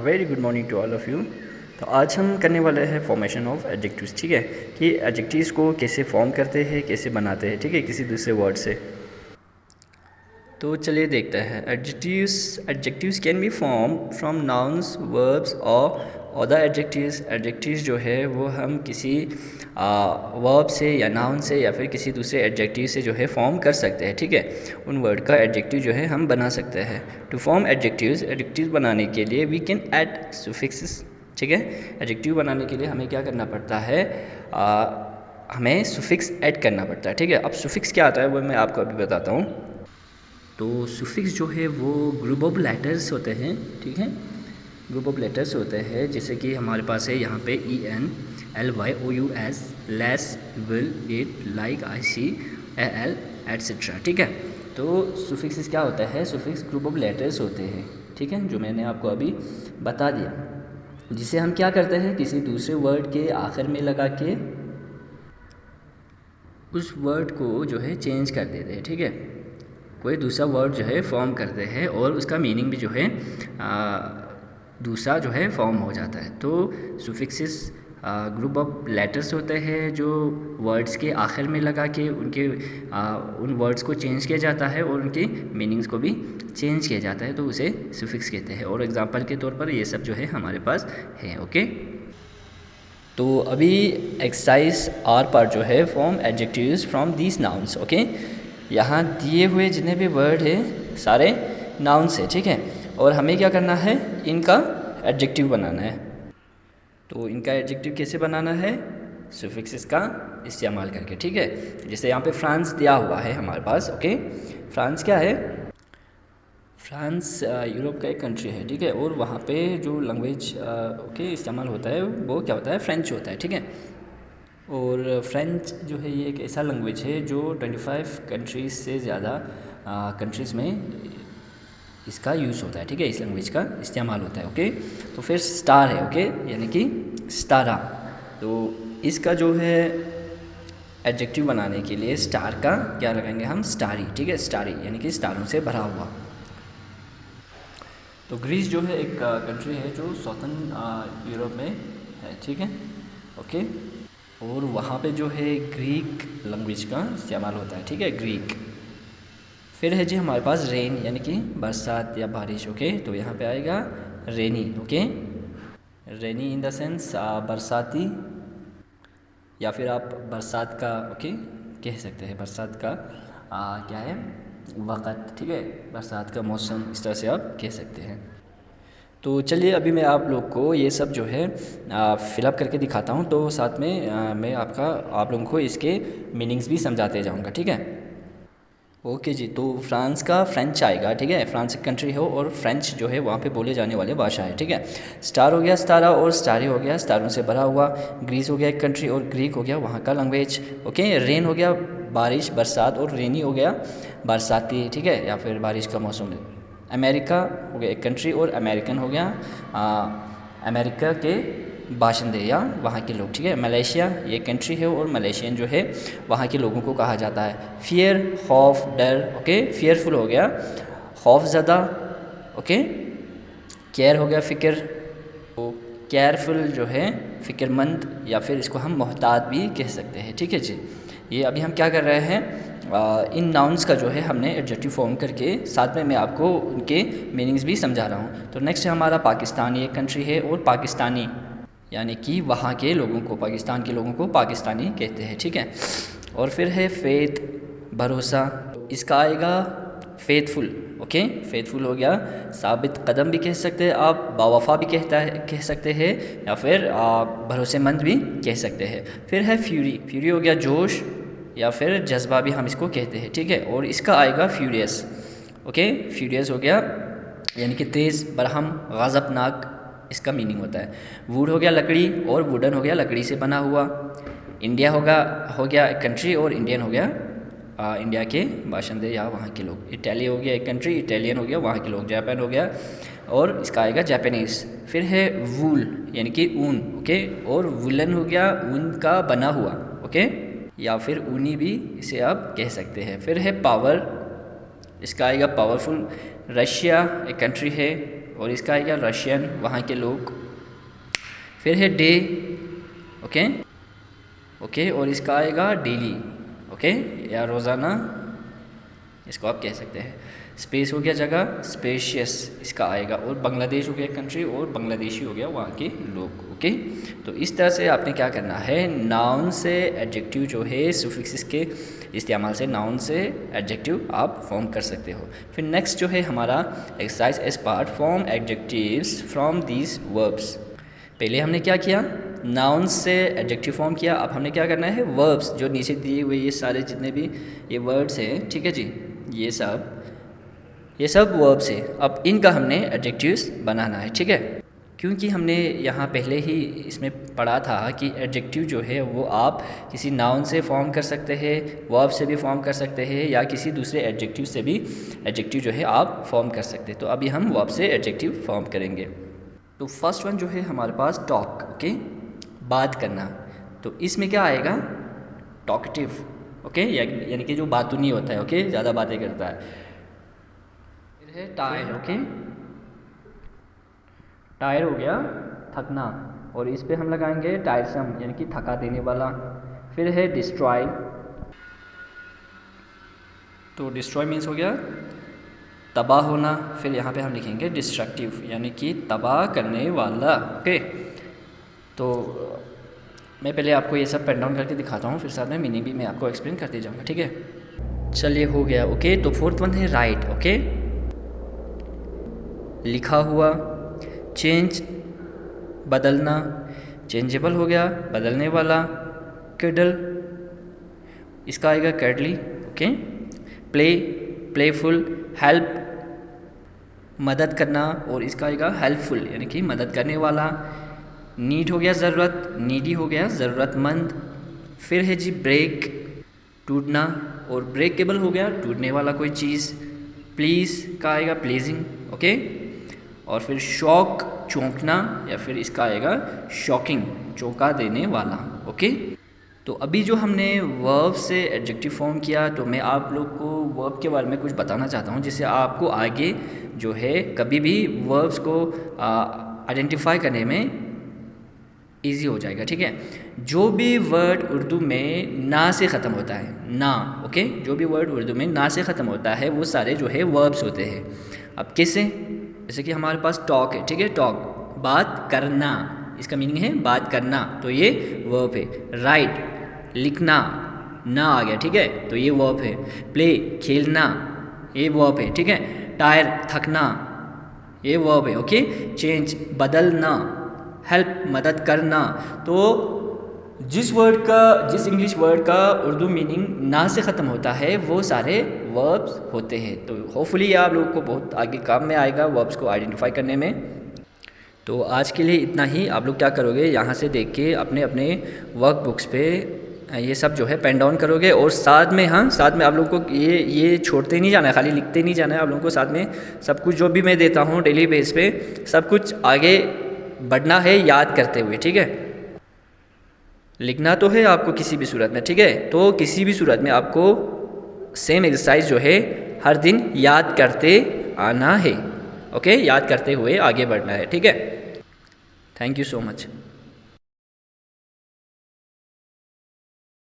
Very good morning to all of you. तो आज हम करने वाले हैं फॉर्मेशन ऑफ एडजेक्टिव्स। ठीक है, कि एडजेक्टिव्स को कैसे फॉर्म करते हैं, कैसे बनाते हैं, ठीक है, किसी दूसरे वर्ड से। तो चलिए देखते हैं। Adjectives can be form from nouns, verbs और अदर एडजेक्टिव्स। एडजेक्टिव्स जो है वो हम किसी वर्ब से या नाउन से या फिर किसी दूसरे एडजेक्टिव से जो है फॉर्म कर सकते हैं। ठीक है, उन वर्ड का एडजेक्टिव जो है हम बना सकते हैं। टू फॉर्म एडजेक्टिव्स बनाने के लिए वी कैन ऐड सुफिक्सेस। ठीक है, एडजेक्टिव बनाने के लिए हमें क्या करना पड़ता है, हमें सुफिक्स ऐड करना पड़ता है। ठीक है, अब सुफिक्स क्या आता है वो मैं आपको अभी बताता हूँ। तो सुफिक्स जो है वो ग्रुप ऑफ लेटर्स होते हैं। ठीक है, ग्रुप ऑफ लेटर्स होते हैं, जैसे कि हमारे पास है यहाँ पे ENLYOUS, less, will, it, like, I see, L etcetera. ठीक है, तो सुफिक्स क्या होता है, सुफिक्स ग्रुप ऑफ लेटर्स होते हैं। ठीक है, जो मैंने आपको अभी बता दिया, जिसे हम क्या करते हैं, किसी दूसरे वर्ड के आखिर में लगा के उस वर्ड को जो है चेंज कर देते हैं। ठीक है, कोई दूसरा वर्ड जो है फॉर्म करते हैं और उसका मीनिंग भी जो है दूसरा जो है फॉर्म हो जाता है। तो सुफिक्सेस ग्रुप ऑफ लेटर्स होते हैं जो वर्ड्स के आखिर में लगा के उन वर्ड्स को चेंज किया जाता है और उनके मीनिंग्स को भी चेंज किया जाता है, तो उसे सुफिक्स कहते हैं। और एग्जांपल के तौर पर ये सब जो है हमारे पास है। ओके, तो अभी एक्सरसाइज आर पर जो है form adjectives from these nouns. Okay, यहाँ दिए हुए जितने भी वर्ड है सारे नाउन्स है। ठीक है, और हमें क्या करना है, इनका एडजेक्टिव बनाना है। तो इनका एडजेक्टिव कैसे बनाना है, सुफिक्सेस का इस्तेमाल करके। ठीक है, जैसे यहाँ पे फ्रांस दिया हुआ है हमारे पास। ओके, फ्रांस क्या है, फ्रांस यूरोप का एक कंट्री है। ठीक है, और वहाँ पे जो लैंग्वेज ओके इस्तेमाल होता है वो क्या होता है, फ्रेंच होता है। ठीक है, और फ्रेंच जो है ये एक ऐसा लैंग्वेज है जो 25 कंट्रीज़ से ज़्यादा कंट्रीज़ में इसका यूज़ होता है। ठीक है, इस लैंग्वेज का इस्तेमाल होता है। ओके, तो फिर स्टार है। ओके, यानी कि स्टारा। तो इसका जो है एडजेक्टिव बनाने के लिए स्टार का क्या लगाएंगे हम, स्टारी। ठीक है, स्टारी यानी कि स्टारों से भरा हुआ। तो ग्रीस जो है एक कंट्री है जो साउथर्न यूरोप में है। ठीक है, ओके, और वहाँ पे जो है ग्रीक लैंग्वेज का इस्तेमाल होता है। ठीक है, ग्रीक। फिर है जी हमारे पास रेन यानी कि बरसात या बारिश। ओके, तो यहाँ पे आएगा rainy. Okay, rainy in the sense बरसाती, या फिर आप बरसात का ओके कह सकते हैं, बरसात का क्या है, वक़्त। ठीक है, बरसात का मौसम, इस तरह से आप कह सकते हैं। तो चलिए अभी मैं आप लोग को ये सब जो है फिलअप करके दिखाता हूँ, तो साथ में मैं आप लोगों को इसके मीनिंग्स भी समझाते जाऊँगा। ठीक है, ओके जी। तो फ्रांस का फ्रेंच आएगा। ठीक है, फ्रांस एक कंट्री हो और फ्रेंच जो है वहाँ पे बोले जाने वाले भाषा है। ठीक है, स्टार हो गया स्टारा, और स्टारी हो गया स्टारों से भरा हुआ। ग्रीस हो गया एक कंट्री और ग्रीक हो गया वहाँ का लैंग्वेज। ओके, रेन हो गया बारिश बरसात, और रेनी हो गया बरसाती। ठीक है, या फिर बारिश का मौसम। अमेरिका हो गया एक कंट्री और अमेरिकन हो गया अमेरिका के बाशिंदे या वहाँ के लोग। ठीक है, मलेशिया ये कंट्री है और मलेशियन जो है वहाँ के लोगों को कहा जाता है। फियर, खौफ, डर। ओके, फियरफुल हो गया खौफ ज़दा। ओके, केयर हो गया फ़िक्र, तो केयरफुल जो है फ़िक्रमंद, या फिर इसको हम मोहतात भी कह सकते हैं। ठीक है जी, ये अभी हम क्या कर रहे हैं, इन नाउन्स का जो है हमने एडजेक्टिव फॉर्म करके साथ में मैं आपको उनके मीनिंग्स भी समझा रहा हूँ। तो नेक्स्ट है हमारा पाकिस्तान, ये कंट्री है और पाकिस्तानी यानी कि वहाँ के लोगों को, पाकिस्तान के लोगों को पाकिस्तानी कहते हैं। ठीक है, और फिर है फेथ, भरोसा। इसका आएगा फेथफुल। ओके, फेथफुल हो गया साबित कदम भी कह सकते हैं आप, बावफा भी कह सकते हैं, या फिर भरोसेमंद भी कह सकते हैं। फिर है फ्यूरी, फ्यूरी हो गया जोश या फिर जज्बा भी हम इसको कहते हैं। ठीक है, और इसका आएगा फ्यूरियस। ओके, फ्यूरियस हो गया यानी कि तेज़, बरहम, ग़ज़बनाक, इसका मीनिंग होता है। वुड हो गया लकड़ी और वुडन हो गया लकड़ी से बना हुआ। इंडिया हो गया एक कंट्री और इंडियन हो गया इंडिया के बाशिंदे या वहाँ के लोग। इटाली हो गया एक कंट्री, इटालियन हो गया वहाँ के लोग। जापान हो गया और इसका आएगा जापानीज़। फिर है वूल यानी कि ऊन। ओके, और वुलन हो गया ऊन का बना हुआ। ओके, या फिर ऊनी भी इसे आप कह सकते हैं। फिर है पावर, इसका आएगा पावरफुल। रशिया एक कंट्री है। और इसका आएगा रशियन, वहाँ के लोग। फिर है डे, ओके ओके, और इसका आएगा डेली, ओके, या रोज़ाना, इसको आप कह सकते हैं। स्पेस हो गया जगह, स्पेशियस इसका आएगा, और बांग्लादेश हो गया कंट्री, और बांग्लादेशी हो गया वहाँ के लोग, ओके। तो इस तरह से आपने क्या करना है, नाउन से एडजेक्टिव जो है सुफिक्स के इस्तेमाल से नाउन से एडजेक्टिव आप फॉर्म कर सकते हो। फिर नेक्स्ट जो है हमारा exercise S part, form adjectives from these verbs. पहले हमने क्या किया, नाउन से एडजेक्टिव फॉर्म किया, अब हमने क्या करना है, वर्ब्स जो नीचे दिए हुए ये सारे जितने भी ये वर्ड्स हैं, ठीक है जी, ये सब वर्ब्स है। अब इनका हमने एडजेक्टिव्स बनाना है, ठीक है। क्योंकि हमने यहाँ पहले ही इसमें पढ़ा था कि एडजेक्टिव जो है वो आप किसी नाउन से फॉर्म कर सकते हैं, वर्ब से भी फॉर्म कर सकते हैं, या किसी दूसरे एडजेक्टिव से भी एडजेक्टिव जो है आप फॉर्म कर सकते हैं। तो अभी हम वर्ब से एडजेक्टिव फॉर्म करेंगे। तो फर्स्ट वन जो है हमारे पास टॉक, ओके, बात करना। तो इसमें क्या आएगा, टॉकटिव, ओके, यानी कि जो बातूनी होता है, ओके, ज़्यादा बातें करता है। फिर है टायर, ओके, टायर हो गया थकना, और इस पे हम लगाएंगे टायरसम, यानी कि थका देने वाला। फिर है डिस्ट्रॉय, तो डिस्ट्रॉय मीन्स हो गया तबाह होना। फिर यहाँ पे हम लिखेंगे डिस्ट्रक्टिव, यानी कि तबाह करने वाला, ओके। तो मैं पहले आपको ये सब पेन डाउन करके दिखाता हूँ, फिर साथ में मीनिंग भी मैं आपको एक्सप्लेन करते जाऊँगा, ठीक है। चलिए हो गया, ओके। तो फोर्थ वन है राइट, ओके, लिखा हुआ। चेंज बदलना, चेंजेबल हो गया बदलने वाला। किडल, इसका आएगा कैडली, ओके। Play, playful. हेल्प, मदद करना, और इसका आएगा हेल्पफुल, यानी कि मदद करने वाला। नीड हो गया ज़रूरत, नीडी हो गया ज़रूरतमंद। फिर है जी ब्रेक, टूटना, और ब्रेकेबल हो गया टूटने वाला कोई चीज़। प्लीज़ का आएगा प्लीजिंग, ओके। और फिर शॉक, चौंकना, या फिर इसका आएगा शॉकिंग, चौंका देने वाला, ओके। तो अभी जो हमने वर्ब से एडजेक्टिव फॉर्म किया, तो मैं आप लोग को वर्ब के बारे में कुछ बताना चाहता हूँ, जिससे आपको आगे जो है कभी भी वर्ब्स को आइडेंटिफाई करने में इजी हो जाएगा, ठीक है। जो भी वर्ड उर्दू में ना से ख़त्म होता है, ना, ओके, जो भी वर्ड उर्दू में ना से ख़त्म होता है वो सारे जो है वर्ब्स होते हैं। अब कैसे, जैसे कि हमारे पास टॉक है, ठीक है, टॉक, बात करना, इसका मीनिंग है बात करना, तो ये वर्ब है। राइट, लिखना, ना आ गया, ठीक है, तो ये वर्ब है। प्ले, खेलना, ये वर्ब है, ठीक है। टायर, थकना, ये वर्ब है, ओके। चेंज, बदलना। हेल्प, मदद करना। तो जिस इंग्लिश वर्ड का उर्दू मीनिंग ना से ख़त्म होता है वो सारे वर्ब्स होते हैं। तो होपफुली ये आप लोगों को बहुत आगे काम में आएगा वर्ब्स को आइडेंटिफाई करने में। तो आज के लिए इतना ही। आप लोग क्या करोगे, यहाँ से देख के अपने अपने वर्क बुक्स पे ये सब जो है पेन डाउन करोगे, और साथ में, हाँ, साथ में आप लोगों को ये छोड़ते नहीं जाना है, खाली लिखते नहीं जाना है। आप लोगों को साथ में सब कुछ जो भी मैं देता हूँ डेली बेस पे, सब कुछ आगे बढ़ना है याद करते हुए, ठीक है। लिखना तो है आपको किसी भी सूरत में, ठीक है। तो किसी भी सूरत में आपको सेम एक्सरसाइज जो है हर दिन याद करते आना है, ओके, याद करते हुए आगे बढ़ना है, ठीक है। Thank you so much.